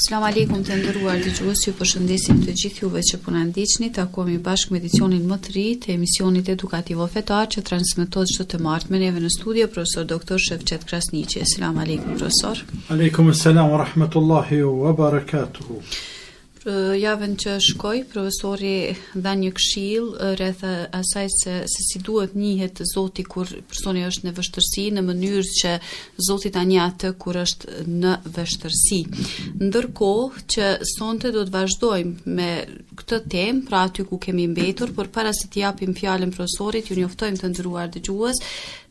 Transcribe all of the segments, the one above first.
Selam aleikum të nderuar dëgjues, ju përshëndesim të gjithë juve që po na ndiqni. Takohemi bashkë me edicionin më të ri të emisionit edukativo fetar që transmetohet çdo të martë me neve në studio profesor doktor Shevqet Krasniqi. Selam aleikum profesor. Aleikum selam wa rahmatullahi wa barakatuhu. Javën që shkoi, profesori dha një këshill rreth asaj se si duhet njihet Zoti kur personi është në vështirësi, në mënyrë që Zoti ta njeh atë kur është në vështirësi. Ndërkohë që sonte do të vazhdojmë me këtë temë, pra aty ku kemi mbetur, por para se të japim fjalën profesorit, ju njoftojmë të nderuar dëgjues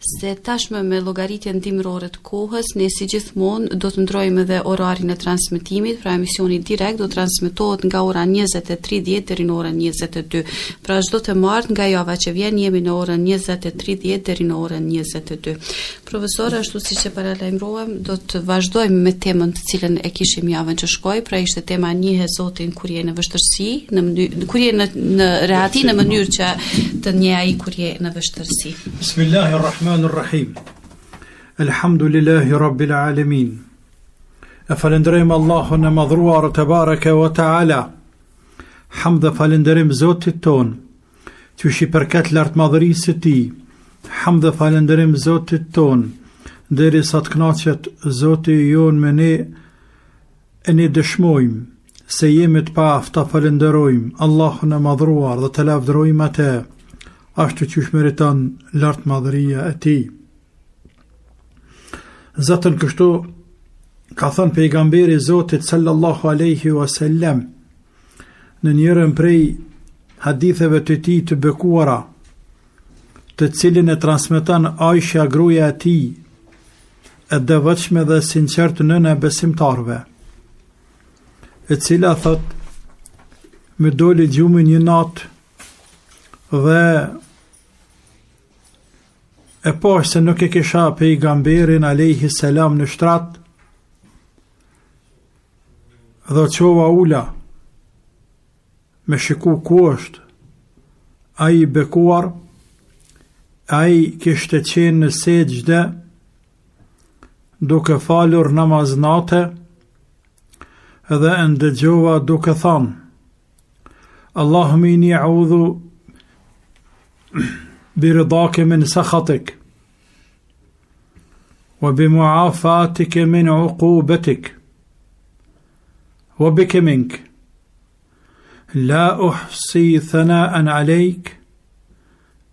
se tashmë me llogaritjen dimrore të kohës, ne si gjithmonë do të ndrojmë edhe orarin e transmetimit, pra emisioni direkt do transmetohet nga ora 20:30 deri në orën 22. Pra çdo të martë nga java që vjen jemi në orën 20:30 deri në orën 22. Profesor, ashtu siç e paralajmëruam, do të vazhdojmë me temën të cilën e kishim javën që shkoi, pra ishte tema njihe Zotin kur je në vështirësi, kur je në rehati në mënyrë që të njeh ai kur je në vështirësi. Bismillahirrahmanirrahim. Elhamdulillahi rabbil alamin. E falenderojmë Allahun e madhruar te bareke wa taala. Hamd dhe falenderim Zotit ton, që i përket lartmadhërisë së Tij. Hamd dhe falenderim Zotit ton, derisa të kënaqet Zoti jon me ne, e ne dëshmojmë se jemi të paaftë, falenderojmë Allahun e madhruar dhe të lavdërojmë atë, ashtu që meriton lartmadhëria e Tij. Zatën kështu ka thënë pejgamberi Zotit sallallahu alaihi wasallam në njërën prej haditheve të tij të bekuara, të cilin e transmeton Aisha gruaja e tij, e devotshme dhe sinqert nëna e besimtarve, e cila thot: më doli gjumi një natë dhe e pash se nuk e kisha pejgamberin alaihi salam në shtrat, dhe qova ula me shiku ku është ai i bekuar. Ai kishte qenë në sejdë duke falur namaz nate dhe ndëgjova duke thënë: Allahumma inni a'udhu biridake min sakhatik wa bimuafatike min uqubatik wa bika mink la uhsi thana'an alayk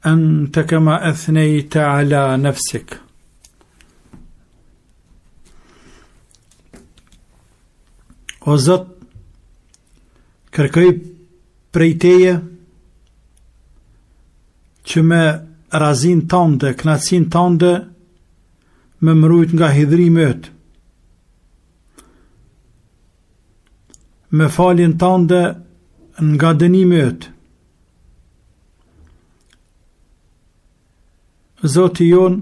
anta kama athnayta ala nafsik. O Zot, kërkoj prej Teje që me razin tënde, knacin tënde, me mbrojt nga hidhrimet, me faljen tënde nga dënimet. Zoti jon,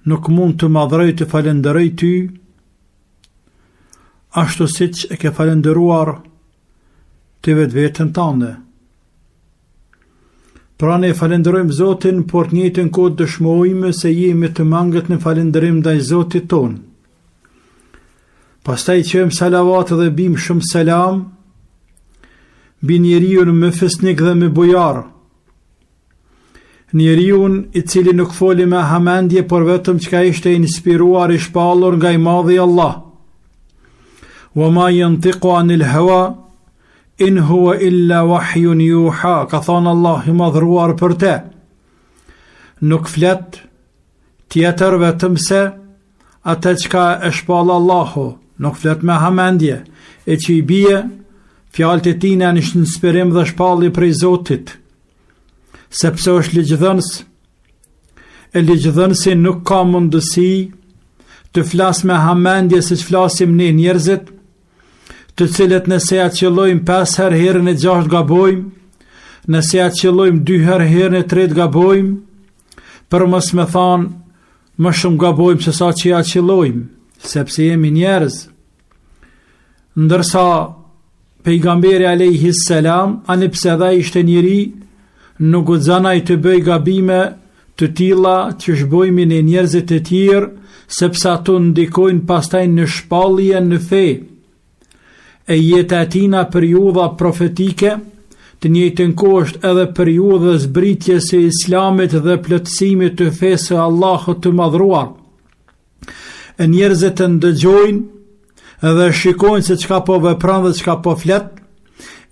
nuk mund të madhroj të falenderoj Ty, ashtu siç e ke falenderuar të vetveten tënde. Pra ne falenderojmë Zotin, por të njëjtën kohë dëshmojmë se jemi të mangët në falenderim ndaj Zotit ton. Pastaj qëjmë salavat dhe bim shumë selam bi njeriun me fesnik dhe me bujar, njeriun i cili nuk foli me hamendje, por vetëm që ka ishte inspiruar, i shpallur nga i madhi Allah. Wa ma yantiqu anil hawa in huwa illa wahyun yuha, ka thonë Allah i madhruar për te. Nuk flet tjetër vetëm se atë çka e shpall Allahu, nuk flet me hamendje, e që i bie fjalët e tij në inspirim dhe shpallje prej Zotit, sepse është ligjdhënës, e ligjdhënësi nuk ka mundësi të flas me hamendje si që flasim ne njerëzit, të cilët nëse ja qëllojmë 5 herë herën e 6 gabojmë, nëse ja qëllojmë 2 herë herën e 3 gabojmë, për mos me thanë më shumë gabojmë se sa që ja qëllojmë, sepse jemi njerëz. Ndërsa pejgamberi alayhis salam, ani pse dha ishte njeri, nuk guxanai të bëj gabime të tilla që shbojmë në njerëzit e tjerë, sepse ato ndikojnë pastaj në shpallje në fe. E jeta e tina periudha profetike, të njëjtën kohë është edhe periudha zbritjes së Islamit dhe plotësimit të fesë së Allahut të madhruar. E njerëzit të ndëgjojnë edhe shikojnë se çka po vepron dhe çka po flet,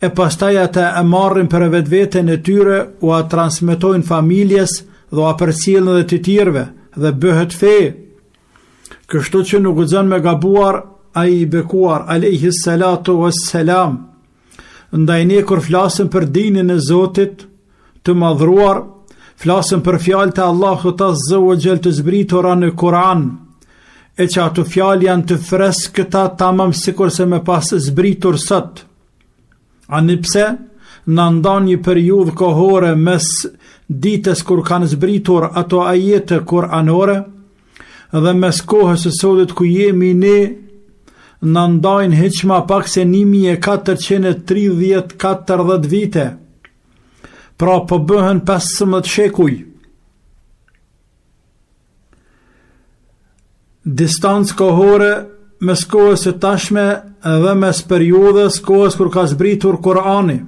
e pastaj ata e marrin për vetveten e tyre, u a transmetojnë familjes dhe a përcjellin edhe të tjerëve dhe bëhet fe. Kështu që nuk guxon me gabuar ai i bekuar alayhi salatu wassalam. Ndaj ne kur flasim për dinin e Zotit të madhruar, flasim për fjalët e Allahut azza wa jall të zbritura në Kur'an, e që ato fjalë janë të freskëta tamam sikur se me pas zbritur sot. Ani pse në ndan një periudhë kohore mes ditës kur kanë zbritur ato ajete kuranore dhe mes kohës së sotit ku jemi ne, në ndajnë hiq ma pak se 1440 vite, pra po bëhen 15 shekuj. Distancë kohore mes kohës së tashme dhe mes periudhës kohës kur ka zbritur Kurani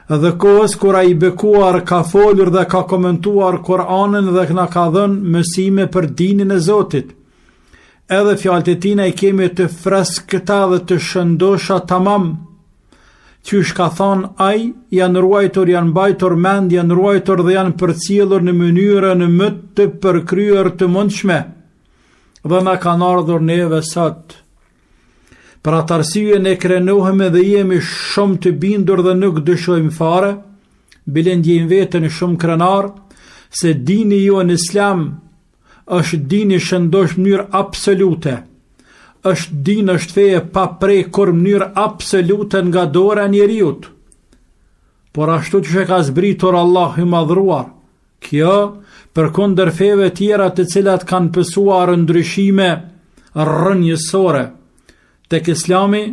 dhe kohës kur ai bekuar ka folur dhe ka komentuar Kur'anin dhe na ka dhënë mësime për dinin e Zotit. Edhe fjalët e tina i kemi të freskëta dhe të shëndosha tamam, qysh ka thonë ai, janë ruajtur, janë mbajtur mend, janë ruajtur dhe janë përcjellur në mënyrën më të përkryer të mundshme, dhe na kanë ardhur neve sot. Për atë arsye ne krenohemi dhe jemi shumë të bindur dhe nuk dëshojmë fare, bile ndjejmë veten shumë krenar, se dini ju në Islam është dini shëndosh mënyrë absolute, është din, është feje pa prekur mënyrë absolute nga dora e njeriut. Por ashtu që ka zbritur Allah i madhruar, kjo përkundër feve tjera të cilat kanë pësuar ndryshime rrënjësore, tek Islami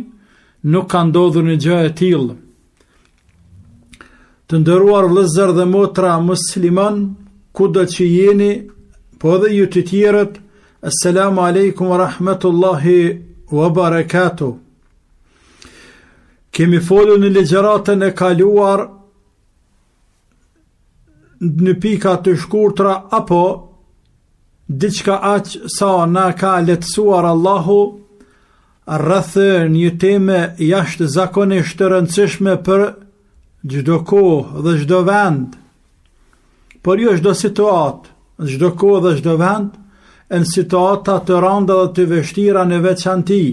nuk ka ndodhur një gjë e tillë. Të nderuar vëllezër dhe motra musliman, kudo që jeni, po edhe ju të tjerët, assalamu alaikum wa rahmatullahi wa barakatuh. Kemi folur në ligjëratën e kaluar në pika të shkurtra apo diçka aq sa na ka lehtësuar Allahu rreth një teme jashtë zakonisht të rëndësishme për çdo kohë dhe çdo vend. Por jo çdo situatë, çdo kohë dhe çdo vend, në situata të rënda dhe të vështira në veçanti.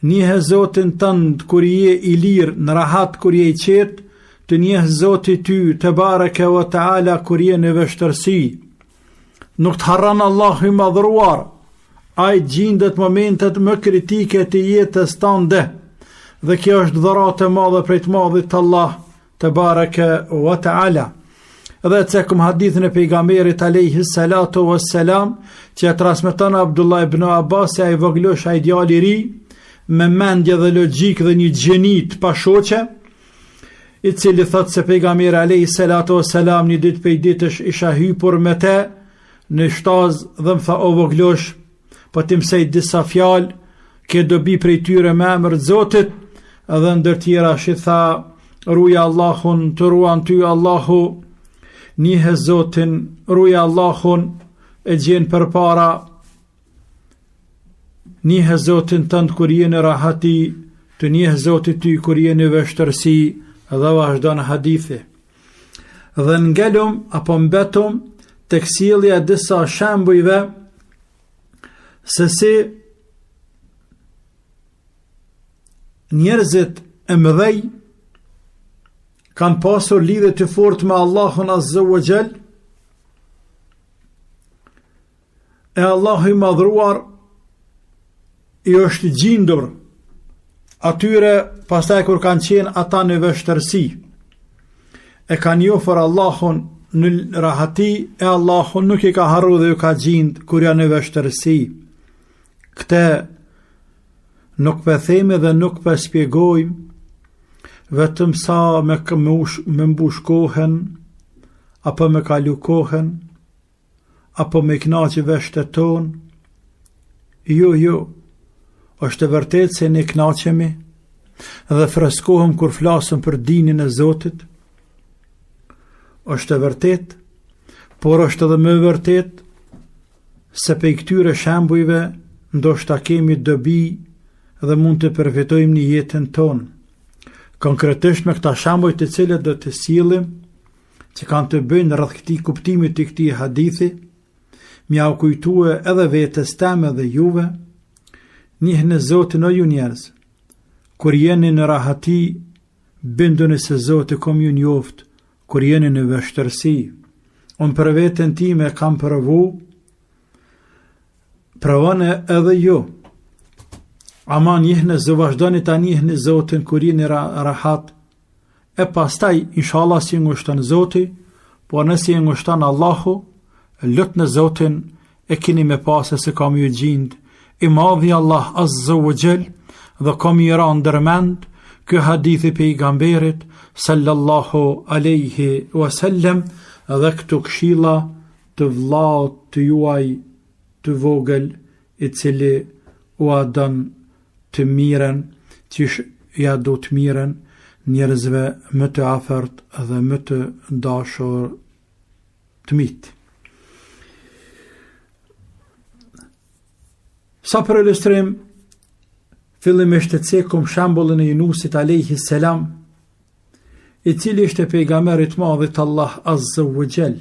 Njihe Zotin tënd kur je i lirë, në rahat kur je i qetë, të njeh Zoti ty, te bareke wa taala kur je në vështërsi. Nuk të harran Allahu i madhruar, ai gjendet momentet më kritike të jetës tënde, dhe kjo është dhuratë e madhe prej të madhit Allah, te bareke wa taala. Dhe të cekum hadithin e pejgamberit alayhi salatu wassalam, që e transmeton Abdullah ibn Abbas, ai voglosh, ai djali i ri, me mendje dhe logjik dhe një gjenit pa shoqe, i cili thot se pejgamberi alayhi salatu wassalam një ditë prej ditësh isha hypur me te në shtaz dhe më tha, o voglosh, po ti mësej disa fjalë, ke dobi prej tyre me emër të Zotit, edhe ndër tjera shi tha, ruja Allahun, të ruan ty Allahu, njihe Zotin, ruja Allahun, e gjen përpara, njihe Zotin tënd kur je në rahati, të njihe Zotin ty kur je në vështërsi, dhe vazhdon hadithi. Dhe ngelum apo mbetum tek sjellja e disa shembujve se si njerëzit e mëdhej kanë pasur lidhje të fortë me Allahun azza wa jall, e Allahu i madhruar i është gjindur atyre pastaj kur kanë qenë ata në vështërsi, e kanë njohur Allahun në rahati, e Allahun nuk i ka harru dhe ju ka gjind kur janë në vështërsi. Këte nuk për themi dhe nuk për spjegojmë, vetëm sa me mbush kohen, apo me kalu kohen, apo me knaqi veshtet ton. Jo, është e vërtet se ne knaqemi dhe freskohem kur flasëm për dinin e Zotit. Është e vërtet, por është edhe më vërtet se pe këtyre shembujve ndoshta kemi dobi dhe mund të përfitojmë në jetën tonë. Konkretisht me këta shembuj të cilët do të sillim, që kanë të bëjnë rreth këtij kuptimit të këtij hadithi, m'ja u kujtue edhe vetes teme dhe juve, njihni Zotin o ju njerëz, kur jeni në rahati, binduni se Zoti kom ju njoft, kur jeni në vështërsi. Unë për veten time kam provu, provoni edhe ju. Ama njihni, vazhdoni ta njihni Zotin kur jeni rahat, e pastaj, inshallah si ngushton Zoti, po nësi ngushton Allahu, lut në Zotin, e kini me pasë se kam ju gjind, i madhi Allah azza wa jall, dhe kam i ra ndërmend, kë hadithi pejgamberit, sallallahu aleyhi wasallam, dhe këtu këshilla të vllaut të juaj të vogël, i cili u adon të miren, qish ja do të miren njerëzve më të afërt dhe më të dashur të mit. Sa për ilustrim, fillimisht të cekum shembullin e Yunusit alayhi salam, i cili ishte pejgamberit madhit Allah azza wa jall.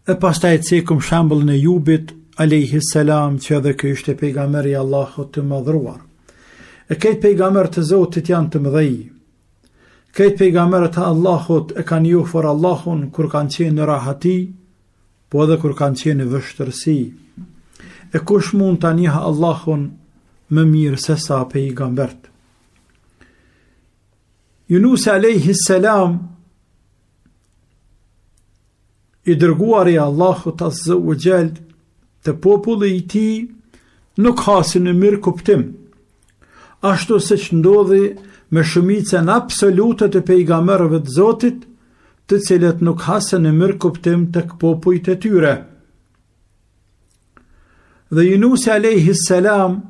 E pastaj cekum shembullin e Jubit alayhi salam, që edhe ky ishte pejgamberi i Allahut të madhruar. E këtë pejgamber të Zotit janë të mëdhej. Këtë pejgamberët e Allahut e kanë njohur Allahun kur kanë qenë në rahati, po edhe kur kanë qenë në vështërsi. E kush mund ta njeh Allahun më mirë se sa pejgambert? Yunus alayhi salam, i dërguari i Allahut azza wa jall, të populli i tij nuk hasin në mirë kuptim, ashtu se që ndodhi me shumicën absolute të pejgamberëve të Zotit, të cilët nuk hasin në mirë kuptim tek popujt e tyre. Dhe Yunus alayhi salam,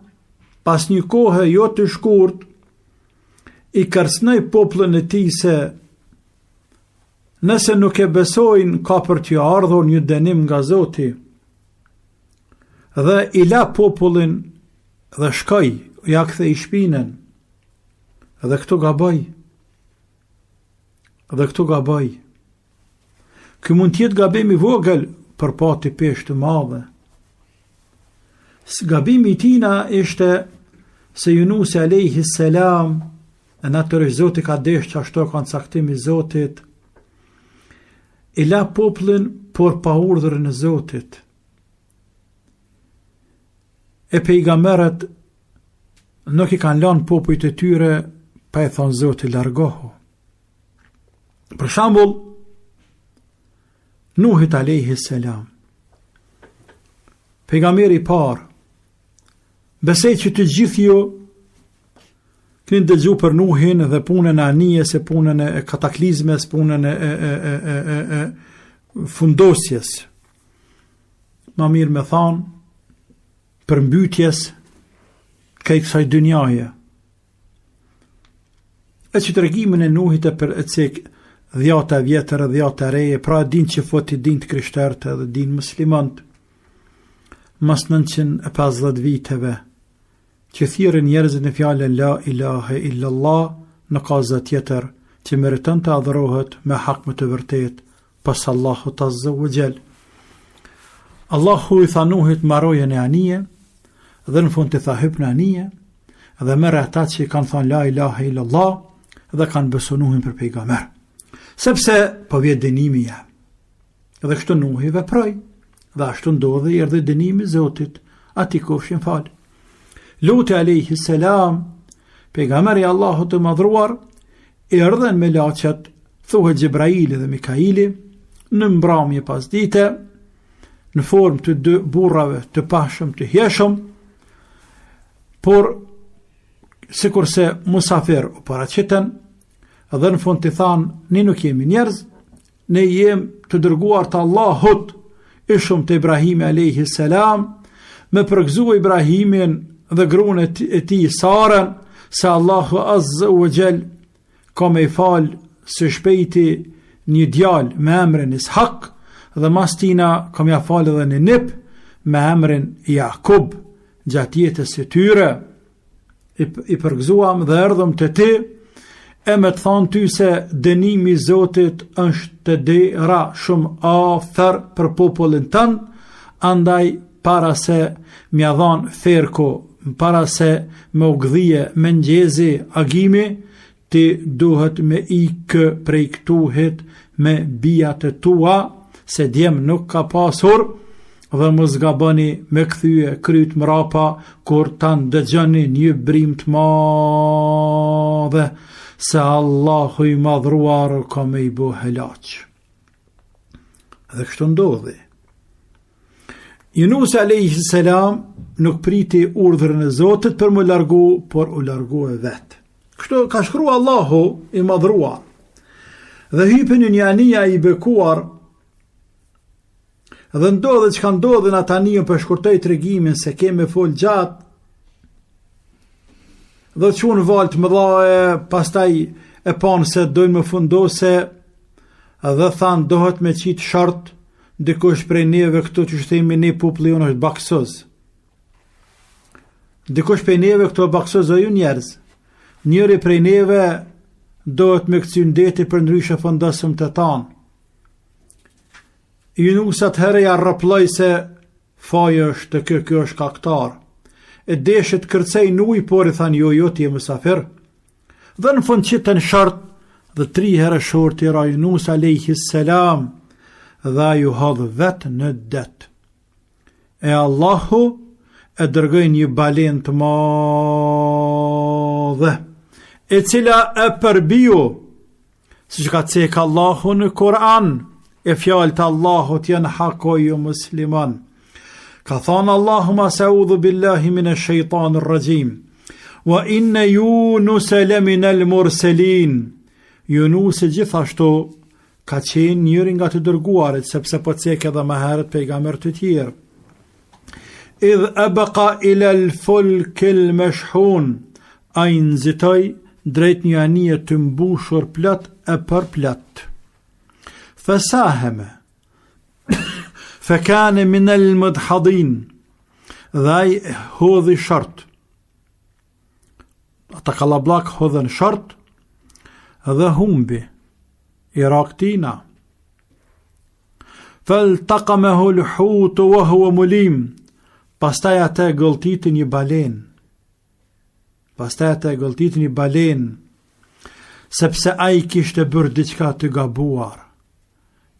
pas një kohë jo të shkurt, i kërcënoi popullin e tij se nëse nuk e besojnë, ka për t'ju ardhur një dënim nga Zoti. Dhe i la popullin dhe shkoi, ja kthei shpinën. Dhe këtu gaboj. Ky mund t'jetë gabim i vogël, për pati peshë të madhe. Gabimi i tina ishte se Yunus alayhi salam, e natyrisht Zoti ka deshur që ashtu ka caktimi i Zotit, i la popullin por pa urdhrin e Zotit. E pejgamberët nuk i kanë lënë popujt e tyre pa e thonë Zoti largohu. Për shembull, Nuhit alayhi salam, pejgamberi i parë, besoj që të gjithë ju keni dëgjuar për Nuhin dhe punën e anijes, punën e kataklizmes, punën e fundosjes. Ma mirë me thonë, për mbytjes kësaj kësaj dynjaje. E që të regimin e Nuhit e për e cek 10 vjetër e 10 reje, pra din që foti din të krishterët dhe din muslimant, mas 950 viteve, që thirrën njerëzit në fjalën la ilahe illallah, në ka tjetër që meriton të adhurohet me hak më të vërtet pas Allahut azza wa jall. Allahu i tha Nuhit marrojën e anije, dhe në fund të tha hyp në anije, dhe merr ata që kanë thënë la ilahe illallah dhe kanë besuar Nuhin për pejgamber. Sepse po vjet dënimi ja. Dhe kështu Nuhi veproi, dhe ashtu ndodhi, erdhi dënimi i Zotit, ati kofshin fal. Luti alayhi salam, pejgamberi i Allahut të madhruar, erdhen me laçet, thuhet Gjibraili dhe Mikaili, në mbrëmje pas dite, në formë të 2 burrave të pashëm të hjeshëm, por sikurse musafir u paraqiten, dhe në fund të thanë, ne nuk jemi njerëz, ne jem të dërguar të Allahut, i shumë të Ibrahimi a.s. me përgëzu Ibrahimin dhe gruan e tij Sarën se Allahu Azza wa Jall ka me i falë së shpejti një djalë me emrin Ishak dhe mas tina ka me ja falë edhe një nip me emrin Jakub. Gjatë jetës së tyre i përgëzuam dhe erdhëm të ti e me të thonë ty se dënimi Zotit është të dera shumë afër për popullin tënë, andaj para se mja dhanë ferko, para se me u gdhije me ngjezi agimi, ti duhet me ikë prej këtuhet me bijat e tua, se djem nuk ka pasur, dhe më zgaboni me këthyje kryt mrapa, kur tanë dëgjoni një brim të madhe, se Allahu i madhruar ka me i bo helaq. Dhe kështu ndodhi. Yunus a.s. nuk priti urdhërën e Zotit për më largu, por u largu e vetë. Kështu ka shkrua Allahu i madhruar. Dhe hypën një anija i bekuar, dhe ndodhe që ka ndodhe në atanijën për shkurtoj të regimin se keme fol gjatë, dhe që unë valë të më dhae, pastaj e panë se dojnë më fundose, dhe thanë dohet me qitë shartë, dikush prej neve këtu që shtemi ne populli unë është baksoz. Dikush prej neve këtu baksoz o ju njerëz. Njëri prej neve dohet me këcy ndeti për ndryshe fondasëm të tanë. Yunus atëherë ja rrëploj se fajë është kjo është kaktar. E deshet kërcej në ujë, por i thanë jo ti e mësafir. Dhe në fund qitën shartë dhe 3 herë shorti ra Yunus a.s. dhe ju hadhë vetë në det. E Allahu e dërgoj një balen të madhe, e cila e përbiu, si që ka cekë Allahu në Kur'an, e fjallë të Allahut janë hako ju musliman. Ka thonë Allahumma sa'udhu billahi min e shëjtanë rëgjim, wa inne Yunus e lemin el murselin. Yunus e gjithashtu ka qenë njëri nga të dërguarit, sepse po cekë edhe më herët pejgamber të tjerë. Idh abqa ila al-fulk al-mashhun, ai nxitoi drejt një anije të mbushur plot e përplot. Fasahama fakane min al-mudhadin, dhe ai hodhi shart. Ata kallabllak hodhen shart dhe humbi i raktina. Faltaqamahu al-hut wa huwa mulim, pastaj ata gëlltitin një balen, sepse ai kishte bërë diçka të gabuar.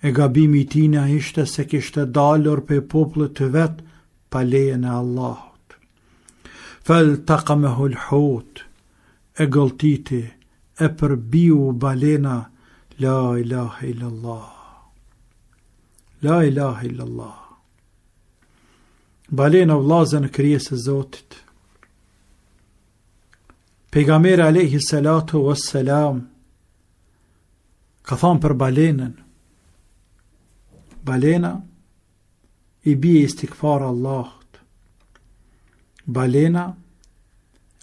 E gabimi i tij ishte se kishte dalur pe popullit të vet pa lejen e Allahut. Faltaqamahu al-hut, e gëlltiti, e përbiu balena. La ilaha illallah. La ilaha illallah. Balena vllazën e krijesës së Zotit. Pejgamberi alayhi salatu wassalam ka thonë për balenën. Balena i bie istikfar Allahut. Balena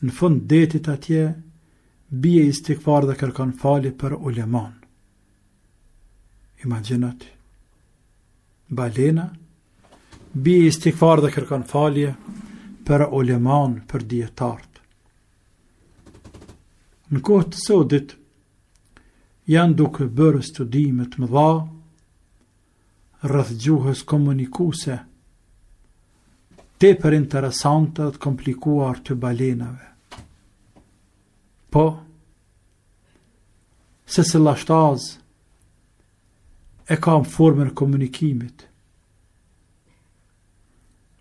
në fund detit atje bie istikfar dhe kërkon falje për uleman. Imagjinat. Balena bie istikfar dhe kërkon falje për uleman, për dietart. Në kohë të sodit janë duke bërë studime të mëdha rreth gjuhës komunikuese, tepër interesante dhe komplikuar të balenave. Po, se lashtaz e kam formën e komunikimit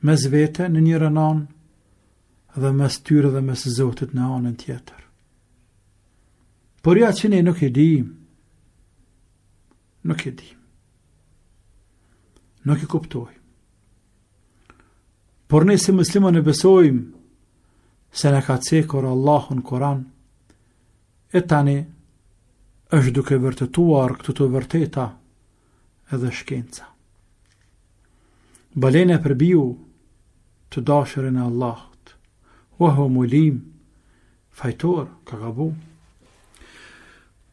mes vete në njërën anë dhe mes tyre dhe mes Zotit në anën tjetër. Por ja që ne nuk e dim, nuk i kuptoj. Por ne si muslimon e besojmë se ne ka cekur Allahu në Koran, e tani është duke vërtetuar këto të vërteta edhe shkenca. Balena e përbiu të dashërin e Allahut. Wa huwa mulim, fajtor, ka gabu.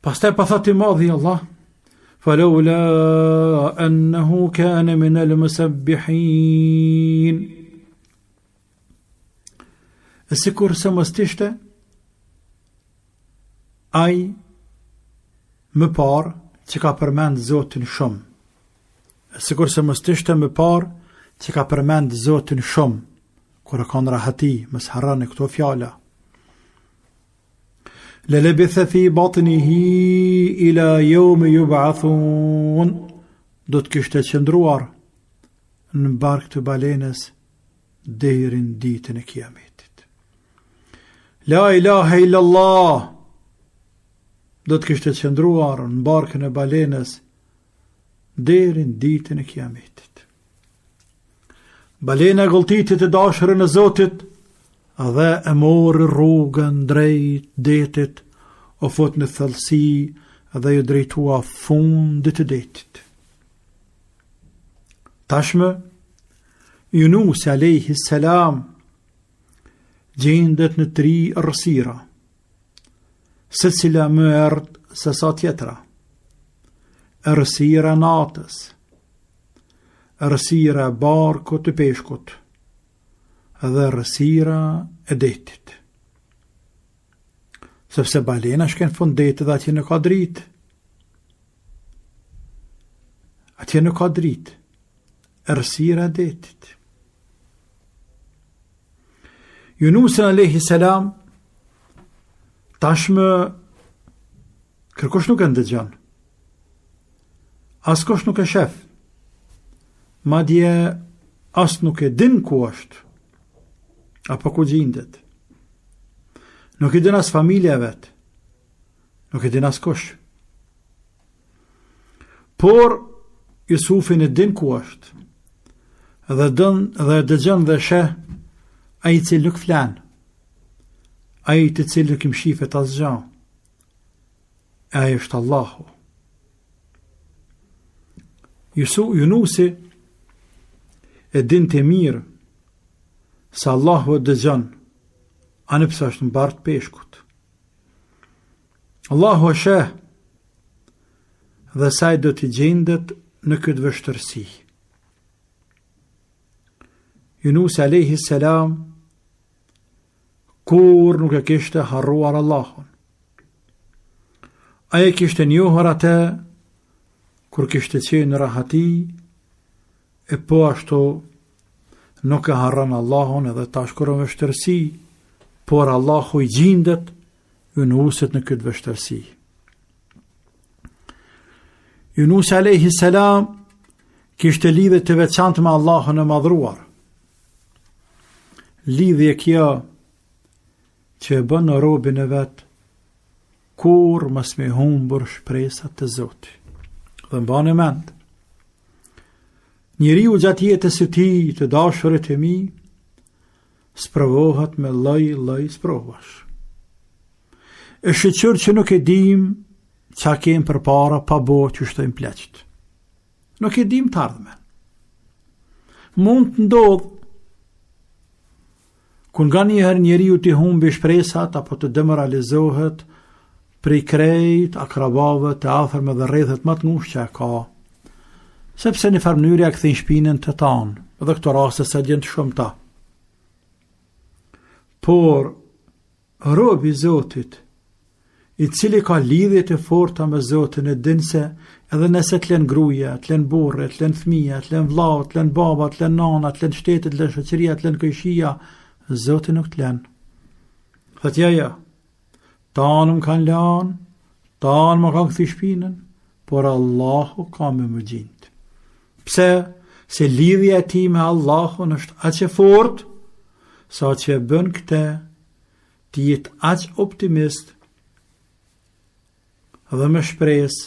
Pastaj pa thot I madhi Allah, falawla annahu kana min al-musabbihin. E sikur se mos tishte ai më parë që ka përmend Zotin shumë. E sikur se mos tishte më parë që ka përmend Zotin shumë, kur e kanë rahati, mos harroni këto fjala. للبث في بطنه إلى يوم يبعثون. Do të kishte qëndruar në bark të balenës deri në ditën e kiametit. La ilaha illallah. Do të kishte qëndruar në barkën e balenës deri në ditën e kiametit. Balena gëlltitit e dashërën e Zotit dhe e morë rrugën drejt detit, o fut në thellësi dhe ju drejtua fundit të detit. Tashmë, Yunus alayhi salam gjendet në 3 rësira, secila më erdh se sa tjetra. Rësira natës, rësira e barkut të peshkut, dhe rësira e detit. Sepse balena shken fund detit dhe atje në ka dritë. Atje në ka dritë. Rësira e detit. Yunus alayhi salam tashmë kërkush nuk e ndëgjon. Askush nuk e shef. Madje as nuk e din ku është. Apo ku gjendet. Nuk e din as familja vet. Nuk e din as kush. Por Jusufin e din ku është. Dhe dëgjon dhe sheh ai I cili nuk flan. Ai I cili nuk I mshifet asgjë. Ai është Allahu. Yunusi e din të mirë se Allahu e dëgjon, anë pse është në bark peshkut. Allahu e sheh dhe saj do t'i gjendet në këtë vështërsi. Yunus alayhi salam kur nuk e kishte harruar Allahun. Ai e kishte njohur atë kur kishte qenë në rahati, e po ashtu nuk e harron Allahun edhe tash kur në vështërsi, por Allahu I gjendet Yunusit në këtë vështërsi. Yunus alayhi salam kishte lidhje të veçantë me Allahun e madhruar. Lidhje kjo që e bën robën e vet kur mos me humbur shpresat të Zotit. Dhe mbani mend, njeriu gjatë jetës së tij të dashurit e mi sprovohet me lloj sprovash. E shqyr që nuk e dim qa kem për para pa bo që shtojmë pleqt. Nuk e dim të ardhmen. Mund të ndodh kur nga njëherë njeriu t'i humbi shpresat apo të demoralizohet prej krejt akrabave të afërme dhe rrethet më të ngushtë që ka, sepse në farë mënyrë ja kthejnë shpinën të tanë, edhe këto raste se djenë të shumëta. Por robi I Zotit, I cili ka lidhje të forta me Zotin, e din se edhe nëse t'len gruja, t'len burre, t'len fëmija, t'len vllau, t'len baba, t'len nana, t'len shtetit, t'len shoqëria, t'len këshia, Zotin nuk t'len. Thëtja ja, tanë më kanë lanë, tanë më kanë këthi shpinën, por Allahu ka me më gjindë. Pse? Se lidhja e ti me Allahun është aq e fort, sa që e bën këte, ti jetë aq optimist, dhe me shpres,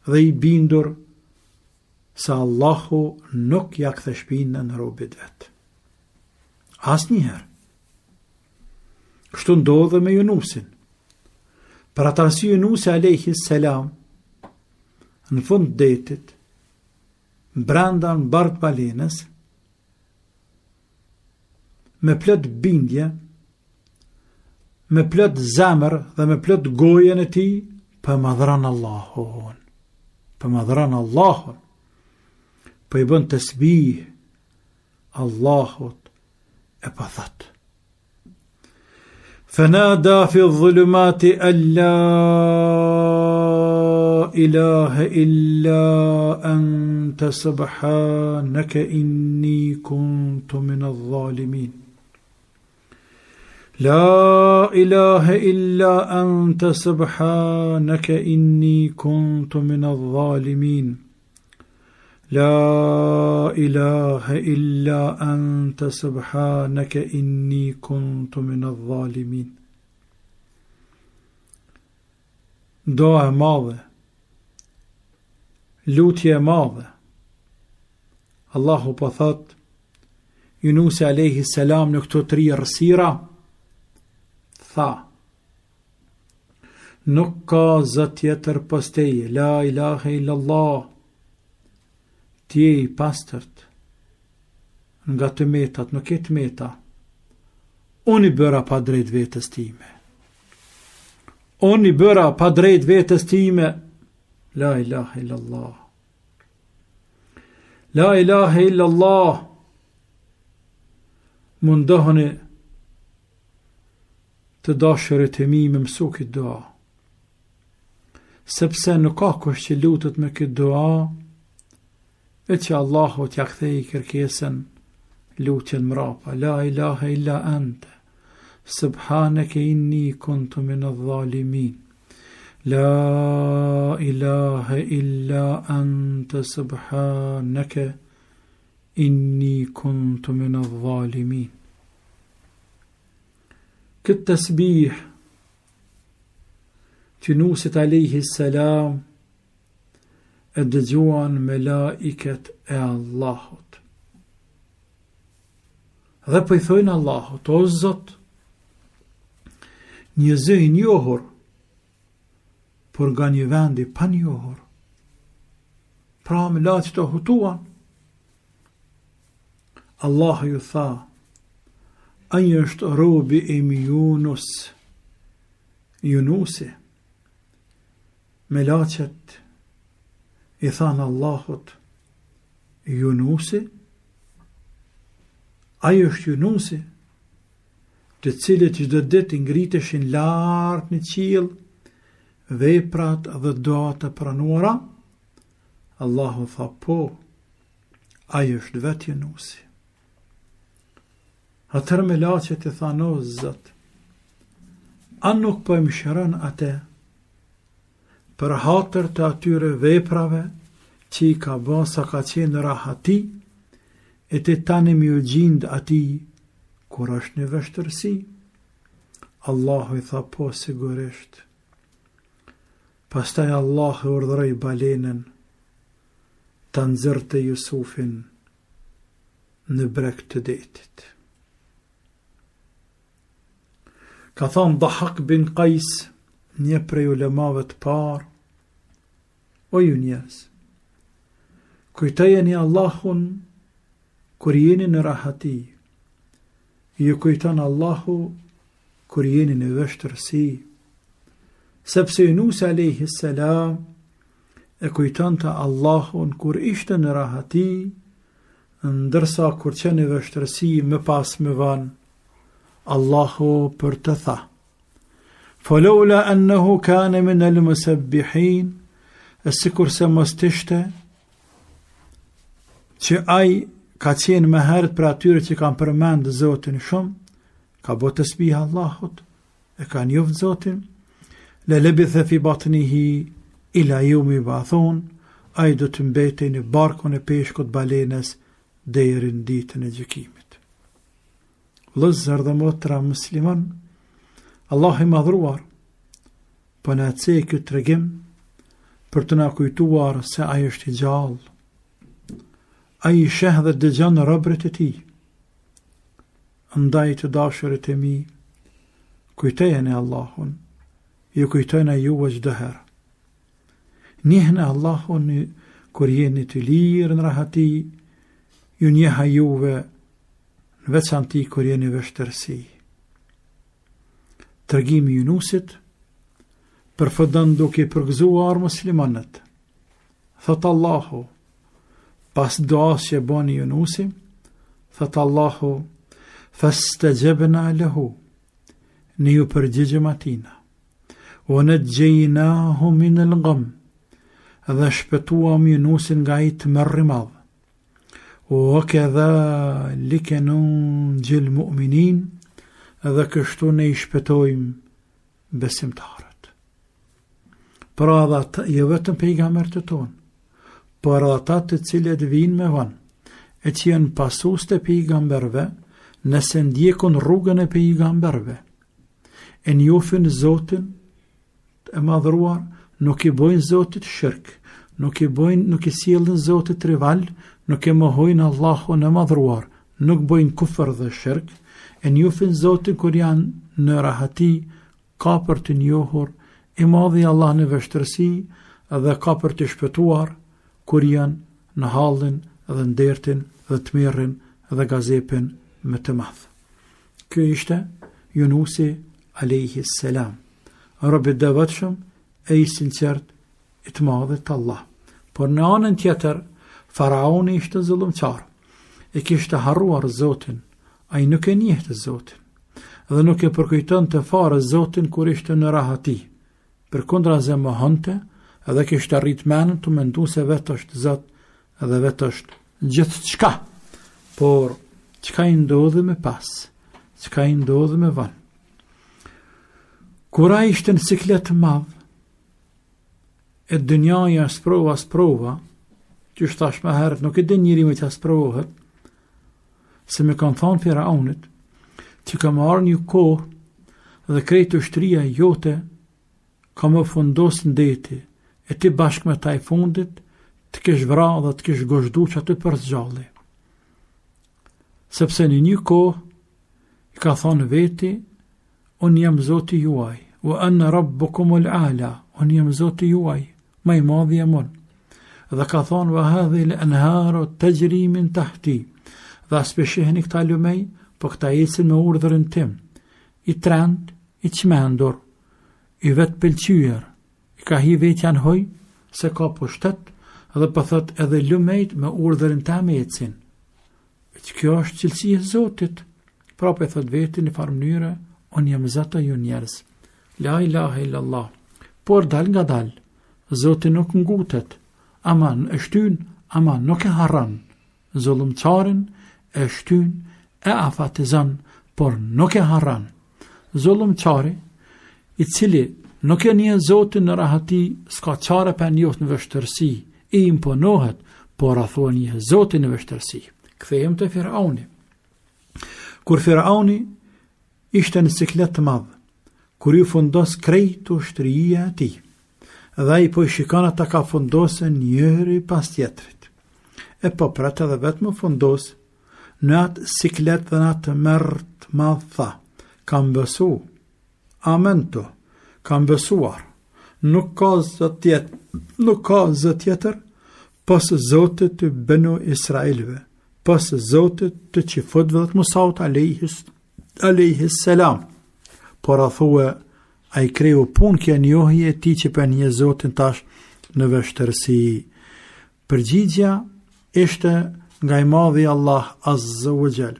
dhe I bindur, se Allahu nuk ja kthe shpinën në robit vetë. Asnjëherë. Kështu ndodhe me Yunusin. Për atë arsye Yunusi alayhi salam në fund detit, brenda në bark balenës, me plot bindje, me plot zemër dhe me plot gojën e tij për madhran Allahun. Për madhran Allahun. Për i bën tasbih Allahut e pa thot. فنادى في الظلمات أن لا إله إلا أنت سبحانك إني كنت من الظالمين. لا إله إلا أنت سبحانك إني كنت من الظالمين. لا إله إلا أنت سبحانك إني كنت من الظالمين. Dua e madhe, lutje e madhe. Allahu po thot Yunusi alayhi salam në këto 3 errësira, tha: nuk ka zot tjetër pas teje, la ilaha illallah. Ti je i pastërt nga të metat, nuk e të meta. Unë i bëra pa drejt vetës time. Unë i bëra pa drejt vetës time. La ilaha illallah. La ilaha illallah. Mundoheni të dashërit e mi me mësu këtë dua. Sepse nuk ka kush që lutet me këtë dua, e që Allahu t'ja kthej kërkesën lutjen mrapa. La ilaha illa ante subhaneke inni kuntu min adh-dhalimin. La ilaha illa ante subhaneke inni kuntu min adh-dhalimin. Këtë tasbih që Yunusit alayhi salam e dëgjuan me laiket e Allahut. Dhe po I thojnë Allahut: o Zot, një zë I njohur, por nga një vendi pa njohur. Pra me laqët e hutuan. Allahu ju tha: ai është robi im Yunusi. Me laqët I thanë Allahut: Yunusi? Ai është Yunusi, të cilët çdo ditë ngriteshin lart në qiell veprat dhe duat e pranuara? Allahu tha: po, ai është vetë Yunusi. Atëherë me laqët I thanë: o Zot, a nuk po më shëron atë për hatër të atyre veprave që I ka bën sa ka qenë rahati, e të tani më u gjind ati kur është në vështërsi? Allahu I tha: po, sigurisht. Pastaj Allahu urdhëroi balenën ta nxirrte Jusufin në breg të detit. Ka thonë Dahak bin Qais, një prej ulemave të parë: o ju njerëz, kujtojeni Allahun kur jeni në rahati, ju kujton Allahu kur jeni në vështërsi, sepse Yunusi alayhi salam e kujtonte Allahun kur ishte në rahati, ndërsa kur që në vështërsi më pas më van, Allahu për të tha: فلولا أنه كان من المسبحين. sikur se mos ishte që ai ka qenë më herët për atyre që kanë përmend Zotin shumë, ka bë tasbih Allahut, e ka njoft Zotin. La labitha fi batnihi ila yawmi ba'thun. Ai do të mbetej në barkun e peshkut balenës deri në ditën e gjykimit. Vëllezër dhe motra musliman, Allah I madhruar po na cek këtë tregim për të na kujtuar se ai është I gjallë. Ai sheh dhe dëgjon robërit e tij. Andaj të dashurit e mi, kujtojeni Allahun, ju kujtojna juve çdo herë. Njihni Allahun kur jeni të lirë në rahati, ju njeha juve në veçanti kur jeni vështërsi. Tregimi i Yunusit përfundon duke përgëzuar muslimanët. Thot Allahu, pas duas që bani Yunusi, thot Allahu, fastajabna lahu, ne ju përgjigjëm atina, wa najjaynahu min al-gham, dhe shpëtuam Yunusin nga ai tmerrë i madh. Wa kadhalika nunjil mu'minin, dhe kështu ne i shpëtojmë besimtarët. Pra ata jo vetëm pejgamberët tonë, por ata të cilët vinë me vonë, e që janë pasues të pejgamberëve, nëse ndjekun rrugën e pejgamberëve, e njohin Zotin e madhruar, nuk i bojnë Zotit shirk, nuk i sjellin Zotit rival, nuk e mohojnë Allahun e madhruar, nuk bojnë kufër dhe shirk, e njohin Zotin kur janë në rahati, ka për të njohur i madhi Allah në vështërsi, dhe ka për të shpëtuar kur janë në hallin dhe ndertin dhe të mirën dhe gazepin më të madh. Ky ishte Yunusi alayhi salam, robi i devotshëm e i sinqert i të madhit Allah. Por në anën tjetër, Faraoni ishte zullumçar, e kishte harruar Zotin, ai nuk e njehte Zotin, dhe nuk e përkujton të fare Zotin kur ishte në rahati. Përkundrazi mohonte, edhe kishte arrit menën të mendu se vetë është Zot edhe vetë është gjithçka. Por çka i ndodhi më pas, çka i ndodhi më vonë. Kur ai ishte në siklet të madh, e dynjaja sprova, që shtash më herët nuk e din njëri me që sprovohet, se me kanë thonë Firaunit, që ka marrë një kohë dhe krejt ushtria jote ka më fundos në deti, e ti bashkë me taj fundit të kesh vra dhe të kesh gozhdu që aty për zgjalli. Sepse një kohë i ka thonë veti, unë jam Zoti juaj, wa ana rabbukumul a'la, unë jam Zoti juaj, më i madhi jam unë. Dhe ka thonë, wa hadhihi al-anharu tajri min tahti, dhe as peshihni këta lumej, po këta ecin me urdhërin tim, i trend, i çmendur, i vetë pëlqyer, i ka hi vetë janë hoj, se ka pushtet, dhe pëthët edhe lumejt me urdhërin tam ecin. Kjo është cilësia e Zotit, pra për thot vetë në farë mënyre, unë jam Zota ju njerëz. La ilaha illallah. Por dal nga dal, Zoti nuk ngutet, aman e shtyn, aman nuk e harran. Zullumçarin e shtyn, e afatizon, por nuk e harran. Zullumçari, i cili nuk e njeh Zotin në rahati, s'ka çare pa njoft në vështërsi, i imponohet, por a thua njeh Zotin në vështërsi. Kthehem te Firauni. Kur Firauni ishte në siklet të madh, kur ju fundos krejt ushtria e tij, dhe ai po i shikon ata ka fundosen njëri pas tjetrit. E po prat edhe vetë më fundos, në atë siklet dhe në atë merr të madh tha, kam besu, amento, kam besuar, nuk ka zot tjetër, pas Zotit të Benu Israelve, pas Zotit të qifutve dhe të Musaut alayhis salam. Por a thue, a i kreu pun kja njohje e ti që për një Zotin tash në vështërsi. Përgjigja ishte nga i madhi Allah azza wa jall.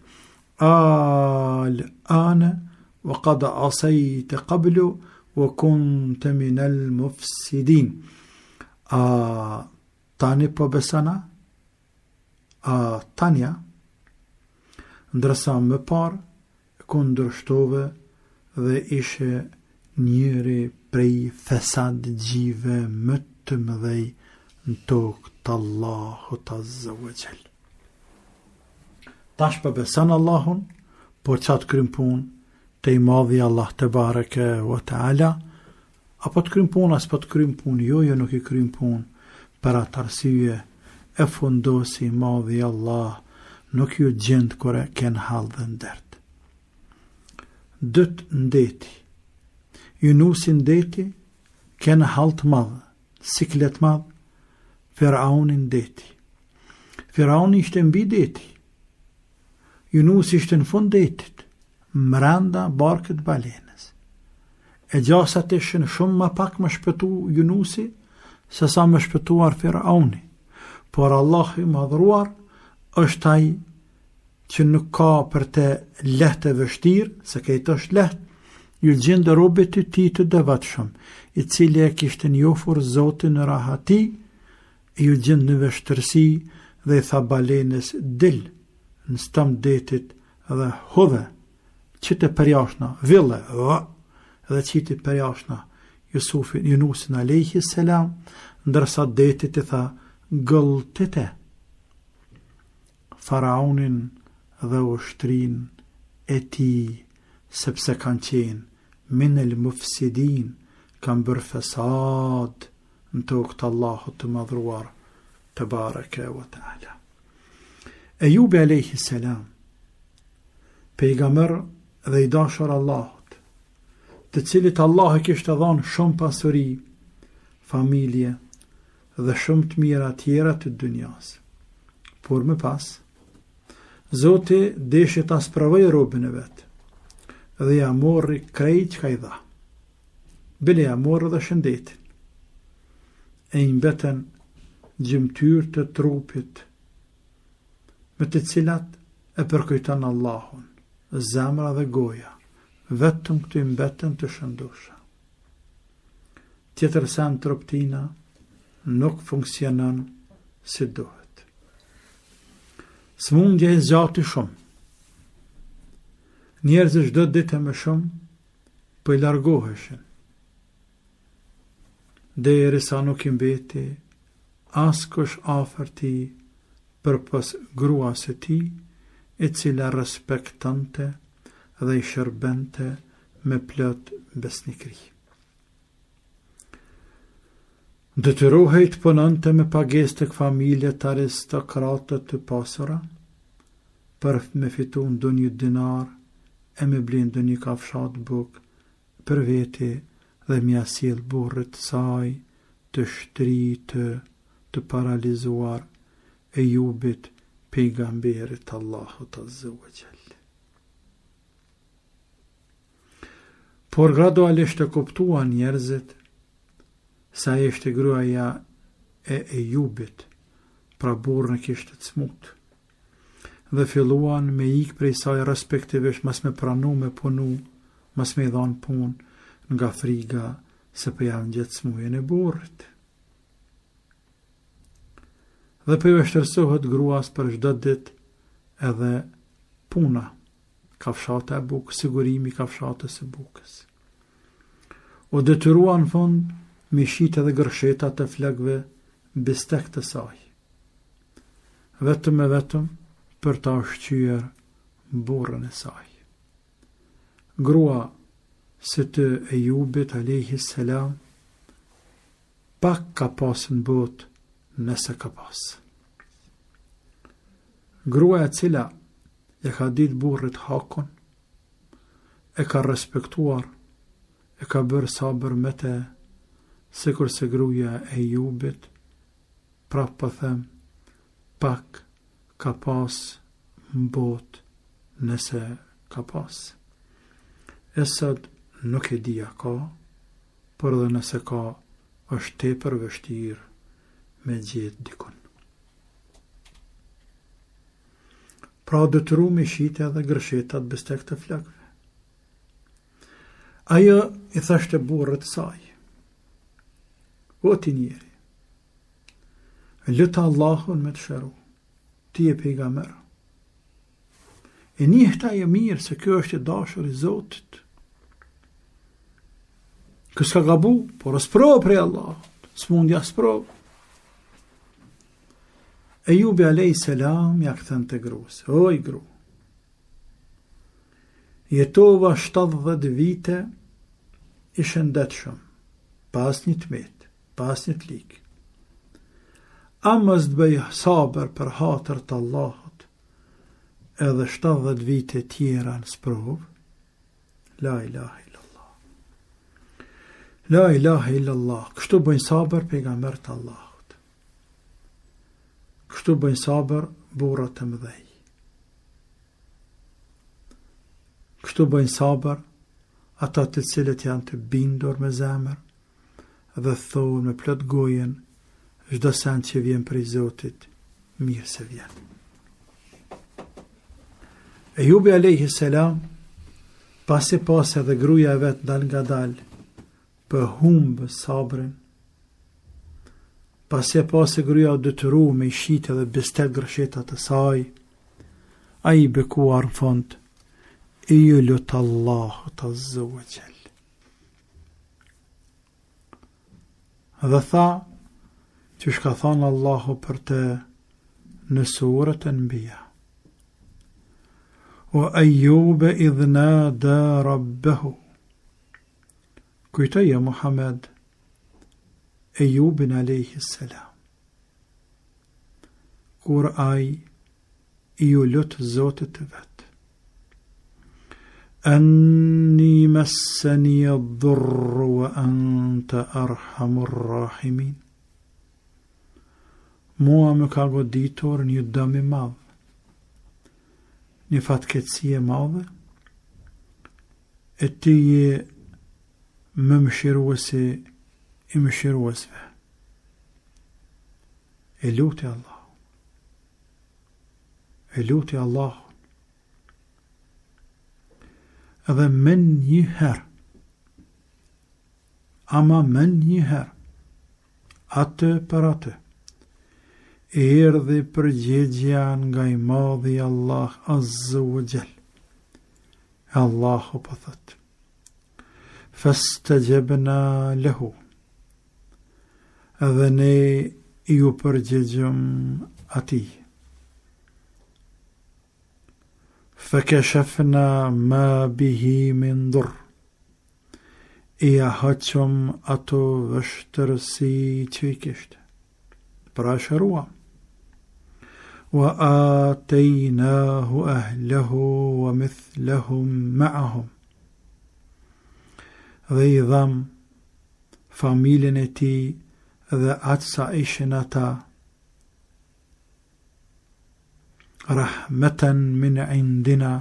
Al-ana wa qad asayta qablu wa kunta min al-mufsidin. Tani po besana? Tanja, ndërsa më parë kundërshtove dhe ishe njëri prej fesad gjive më të mëdhej në tokë të Allahut azza wa jall. Tash po beson Allahun, por çat krym punë te i madhi Allah te bareke wa taala, apo të krym punë, as po të krym punë, jo nuk i krym punë për atë arsye e fundosi madhi Allah nuk ju gjend kore ken hall dhe ndert. Dët ndeti, Yunusi ndeti, ken hall të madh, siklet madh, Firauni ndeti. Firauni ishte mbi deti. Yunusi ishte në fund detit, mrenda barkët balenës. E gjasat ishin shumë më pak më shpëtu Yunusi, se sa më shpëtuar Firauni. Por Allah i madhruar është ai që nuk ka për të lehtë e vështirë, se këtë është lehtë, ju gjendë robit të ti të devotshëm, i cili e kishte njohur Zotin në rahati, ju gjendë në vështërsi dhe i tha balenës dil në stëm detit dhe hudhe, që të përjashna, ville, dhe që të përjashna Yunusin alayhi salam, ndërsa detit i tha gëlltite. Faraunin dhe ushtrin e tij, sepse kanë qenë min el mufsidin, kanë bërë fesad në tokë të Allahut të madhruar të bareke wa ta'ala. Ejubi alayhi salam, pejgamber dhe i dashur Allahut, të cilit Allah e kishte dhënë shumë pasuri, familje dhe shumë të mira tjera të dunjas. Por më pas, Zoti deshi ta sprovoj robën e vet, dhe ja morri krejt që ka i dha. Bile ja morri dhe shëndetin, e i mbeten gjymtyr të trupit, me të cilat e përkujton Allahun, zemra dhe goja, vetëm këtu i mbeten të shëndosha. Tjetër sen troptina nuk funksionon si duhet. Smundja e zgjati shumë. Njerëzit çdo ditë më shumë po i largoheshin, derisa nuk i mbeti askush afër tij përpas gruas së tij, e cila respektonte dhe i shërbente me plot besnikëri. Detyrohej të punonte me pagesë tek familjet aristokratët të pasura, për me fitu ndonjë dinar e me blen ndonjë kafshat buk për veti dhe mja sjell burrit saj të shtritë, të paralizuar, Ejubit, pejgamberit Allahut Azza wa Jall. Por gradualisht e kuptuan njerëzit sa ishte gruaja e Ejubit, pra burri kishte të smut, dhe filluan me ik prej saj, respektivisht mas me pranu me punu, mas me dhan pun nga friga se për janë gjithë smujën e burrit. Dhe për vështërsohet gruas për çdo ditë edhe puna, kafshata e bukës, sigurimi kafshatës e bukës. O detyruan fund me shit edhe gërshetat e flakëve bistek të saj, vetëm e vetëm për ta ushqyer burrën e saj. Grua si të Ejubit alayhi salam pak ka pas në botë, nëse ka pas. Grua e cila e ka ditë burrit hakun, e ka respektuar, e ka bërë sabër me te, sikur se gruaja e Ejubit, prap po them, pak ka pas në botë, nëse ka pas. E sot nuk e dia ka, por dhe nëse ka, është tepër vështirë me gjetë dikun. Pra detyru me shite dhe gërshetat bestek të flakëve. Ajo i thashte burrit saj, o ti njeri, lutë Allahun me të shëru, ti e pejgamber. E njehta e mirë se kjo është i dashur i Zotit. Kësë ka gabu, por spro prej Allahut, s'mundja spro. Ejubi alayhi salam ja kthen te gruas, o i gru, jetova 70 vite i shëndetshëm, pas një tmet, pas një lik. A mos të bëj sabër për hatër të Allahut, edhe 70 vite tjera në sprov? La ilaha illallah. La ilaha illallah. Kështu bëjnë sabër pejgamber të Allahut. Kështu bëjnë sabër burrat e mëdhej. Kështu bëjnë sabër ata të cilët janë të bindur me zemër dhe thonë me plot gojen çdo send që vjen prej Zotit, mirë se vjen. Ejubi alayhi salam, pasi pas edhe gruaja e vet dal nga dal, për humbë sabrin, pasi pas e gruaja u detyru me i shite dhe bestet gërshetat e saj, a i bekuar në fund, i ju lutë Allahut azza wa jall. Dhe tha, që shka thonë Allahu për të në surët e Anbiya. O Ejube idh nada rabbehu. Kujtoje Muhammed Ejubin alayhi salam, kur ai i u lut Zotit të vet. Anni massani ad-durr wa anta arhamur rahimin. Mua më ka goditur një dëm i madh, një fatkeqësi e madhe, e ti je më mëshiruesi i mëshiruesve. E luti Allah. E luti Allah. Edhe men një herë, ama men një herë, atë për atë, erdhi përgjigja nga i madhi Allah azza wa jall. Allahu po thot: fastajabna lahu. Edhe ne i u përgjigjëm atij. Fakashafna ma bihi min dur. I ahoqëm ato vështërësi që i kishte. Pra shëruam. Wa atejnahu ahlehu wa mithlahum ma'ahum. Dhe i dham familjen e tij dhe atë sa ishin ata, rahmeten min indina,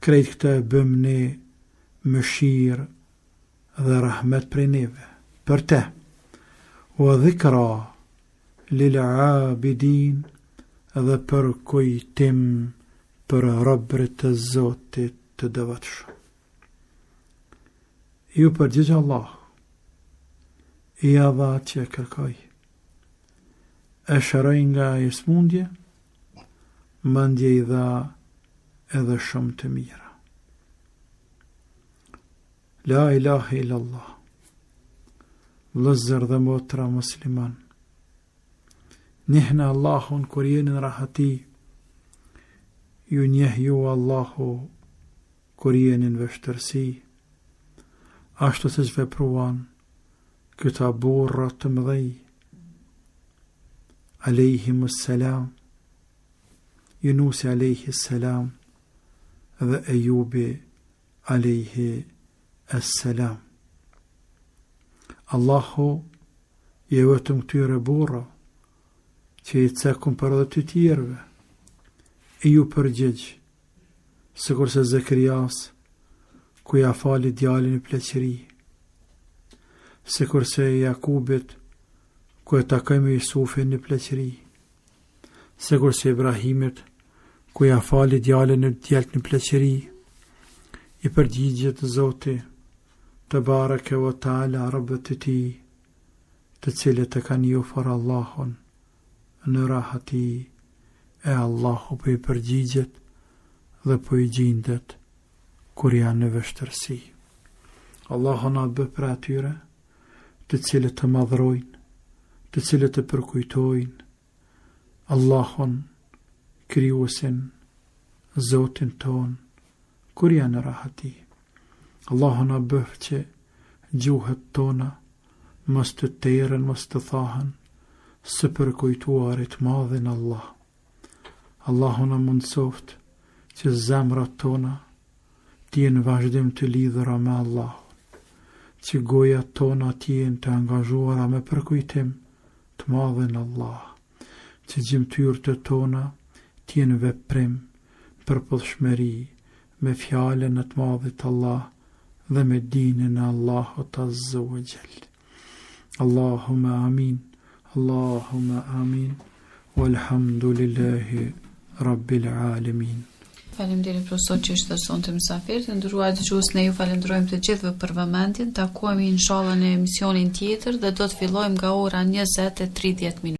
krejt këtë bëm ne mëshirë dhe rahmet prej neve, për te, wa dhikra lil abidin, dhe për kujtim për robërit të Zotit të devotshëm. Ju përgjigj Allah, i dha që kërkoj, e shëroj nga i smundje, mandje i dha edhe shumë të mira. La ilaha illallah. Vëllezër dhe motra musliman, njehna Allahun kur jeni në rahati, ju njeh ju Allahu kur jeni në vështërsi, ashtu se që vepruan këta burra të mëdhej, alayhimus salam, Yunusi alayhi salam dhe Ejubi alayhi salam. Allahu je vetëm këtyre burra që i cekun për edhe të tjerëve, e ju përgjigj, sikur se Zekarias, ku ja fali djalin në pleqëri, sikur se Jakubit, ku e takoj me Jusufin në pleqëri, sikur se Ibrahimit, ku ja fali djalin në djalt në pleqëri, i përgjigjet Zoti, të bareke wa ta'ala Rabbët të ti, të cilët e kanë jofar Allahun në rahati, e Allahu për i përgjigjet dhe për i gjindet kur janë në vështërsi. Allahu na bë për atyre të cilët të madhrojnë, të cilët të përkujtojnë Allahun, krijuesin, Zotin ton, kur janë në rahati. Allahu na bëf që gjuhët tona mos të terën, mos të thahen, së përkujtuarit madhin Allah. Allahu na mundsoft që zemrat tona t'jenë vazhdim të lidhura me Allah, që goja tona t'jenë të angazhuara me përkujtim të madhin Allah, që gjymtyrët tona t'jenë veprim, përputhshmëri me fjalën e të madhit Allah dhe me dinën e Allahut Azza wa Jall. Allahumma amin, Allahumma amin, walhamdulillahi rabbil alamin. Faleminderit profesor që ishte sonte mysafir. Të nderuar dëgjues, ne ju falenderojmë të gjithëve për vëmendjen. Takohemi inshallah në emisionin tjetër dhe do të fillojmë nga ora 20:30.